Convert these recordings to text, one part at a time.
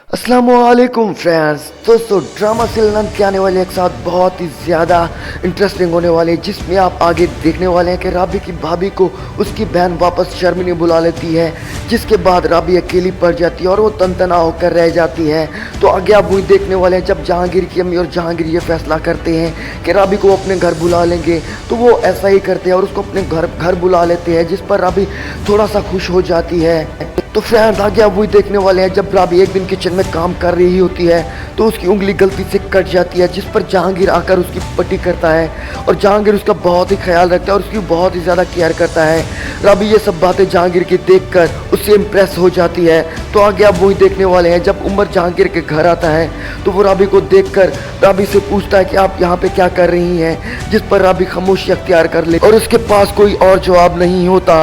अस्सलामुअलैकुम फ्रेंड्स। दोस्तों, drama serial के आने वाले एक साथ बहुत ही ज़्यादा इंटरेस्टिंग होने वाले हैं, जिसमें आप आगे देखने वाले हैं कि राबी की भाभी को उसकी बहन वापस शर्मिनी बुला लेती है, जिसके बाद राबी अकेली पड़ जाती है और वो तनतना होकर रह जाती है। तो आगे आप वही देखने वाले हैं जब जहांगीर की अम्मी और जहांगीर ये फैसला करते हैं कि राबी को अपने घर बुला लेंगे, तो वो ऐसा ही करते हैं और उसको अपने घर बुला लेते हैं, जिस पर राबी थोड़ा सा खुश हो जाती है। तो फ्रेंड्स, आगे आप वही देखने वाले हैं जब राबी एक दिन किचन में काम कर रही होती है तो उसकी उंगली गलती से कट जाती है, जिस पर जहांगीर आकर उसकी पट्टी करता है और जहांगीर उसका बहुत ही ख्याल रखता है और उसकी बहुत ही ज़्यादा केयर करता है। राबी ये सब बातें जहांगीर की देखकर उससे इम्प्रेस हो जाती है। तो आगे आप वही देखने वाले हैं जब उमर जहांगीर के घर आता है तो वो राबी को देखकर राबी से पूछता है कि आप यहाँ पे क्या कर रही हैं, जिस पर राबी खामोशी अख्तियार कर ले और उसके पास कोई और जवाब नहीं होता।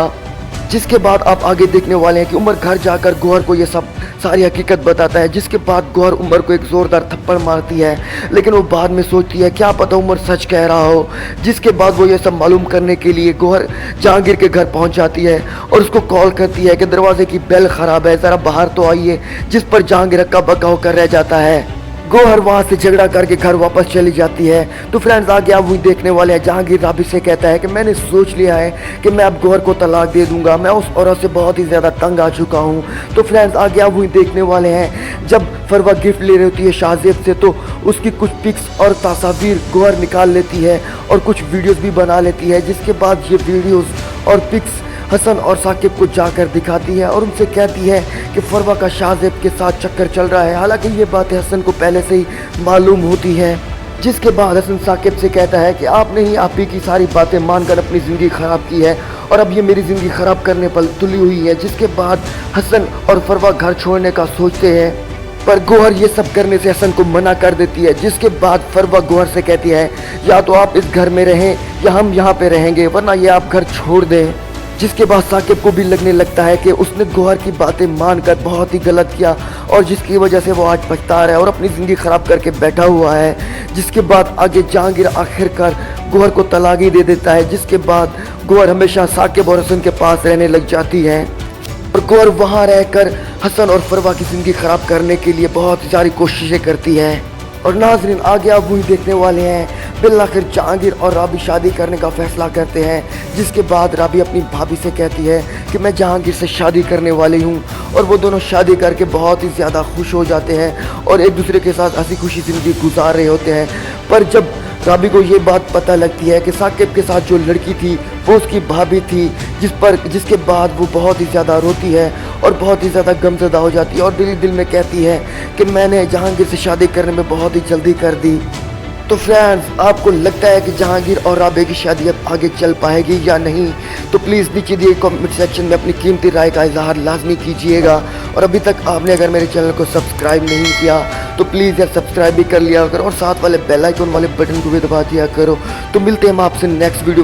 जिसके बाद आप आगे देखने वाले हैं कि उमर घर जाकर गौहर को ये सब सारी हकीकत बताता है, जिसके बाद गौहर उमर को एक ज़ोरदार थप्पड़ मारती है, लेकिन वो बाद में सोचती है क्या पता उमर सच कह रहा हो। जिसके बाद वो ये सब मालूम करने के लिए गौहर जहांगीर के घर पहुंच जाती है और उसको कॉल करती है कि दरवाजे की बेल ख़राब है, ज़रा बाहर तो आइए, जिस पर जहांगीर हक्का बक्का होकर रह जाता है। गौहर वहाँ से झगड़ा करके घर वापस चली जाती है। तो फ्रेंड्स, आगे आप वही देखने वाले हैं जहांगीर राबी से कहता है कि मैंने सोच लिया है कि मैं अब गौहर को तलाक दे दूंगा, मैं उस औरत से बहुत ही ज़्यादा तंग आ चुका हूँ। तो फ्रेंड्स, आगे आप वही देखने वाले हैं जब फरवा गिफ्ट ले रही होती है शाहजेब से, तो उसकी कुछ पिक्स और तस्वीर गौहर निकाल लेती है और कुछ वीडियोज़ भी बना लेती है। जिसके बाद ये वीडियोज़ और पिक्स हसन और साकिब को जाकर दिखाती है और उनसे कहती है कि फरवा का शाहजेब के साथ चक्कर चल रहा है। हालांकि ये बातें हसन को पहले से ही मालूम होती है। जिसके बाद हसन साकिब से कहता है कि आपने ही आप ही की सारी बातें मानकर अपनी ज़िंदगी ख़राब की है और अब ये मेरी ज़िंदगी ख़राब करने पर तुली हुई है। जिसके बाद हसन और फरवा घर छोड़ने का सोचते हैं, पर गौहर ये सब करने से हसन को मना कर देती है। जिसके बाद फरवा गौहर से कहती है या तो आप इस घर में रहें या हम यहाँ पे रहेंगे, वरना ये आप घर छोड़ दें। जिसके बाद साकिब को भी लगने लगता है कि उसने गौहर की बातें मानकर बहुत ही गलत किया और जिसकी वजह से वो आज पछता रहा है और अपनी ज़िंदगी ख़राब करके बैठा हुआ है। जिसके बाद आगे जहांगीर आखिरकार गौहर को तलाक ही दे देता है। जिसके बाद गौहर हमेशा साकिब और हसन के पास रहने लग जाती है और गौहर वहाँ रहकर हसन और फरवा की ज़िंदगी ख़राब करने के लिए बहुत सारी कोशिशें करती है। और नाज़रीन, आगे आप वही देखने वाले हैं बिलाखिर जहांगीर और राबी शादी करने का फैसला करते हैं। जिसके बाद राबी अपनी भाभी से कहती है कि मैं जहांगीर से शादी करने वाली हूँ और वो दोनों शादी करके बहुत ही ज़्यादा खुश हो जाते हैं और एक दूसरे के साथ हंसी खुशी ज़िंदगी गुजार रहे होते हैं। पर जब राबी को ये बात पता लगती है कि साकिब के साथ जो लड़की थी वो उसकी भाभी थी, जिसके बाद वो बहुत ही ज़्यादा रोती है और बहुत ही ज़्यादा गमज़दा हो जाती है और दिल ही दिल में कहती है कि मैंने जहांगीर से शादी करने में बहुत ही जल्दी कर दी। तो फ्रेंड्स, आपको लगता है कि जहांगीर और राबी की शादी अब आगे चल पाएगी या नहीं? तो प्लीज़ नीचे दिए कमेंट सेक्शन में अपनी कीमती राय का इजहार लाजमी कीजिएगा। और अभी तक आपने अगर मेरे चैनल को सब्सक्राइब नहीं किया तो प्लीज़ यार सब्सक्राइब भी कर लिया करो और साथ वाले बेल आइकन वाले बटन को भी दबा दिया करो। तो मिलते हैं हम आपसे नेक्स्ट वीडियो।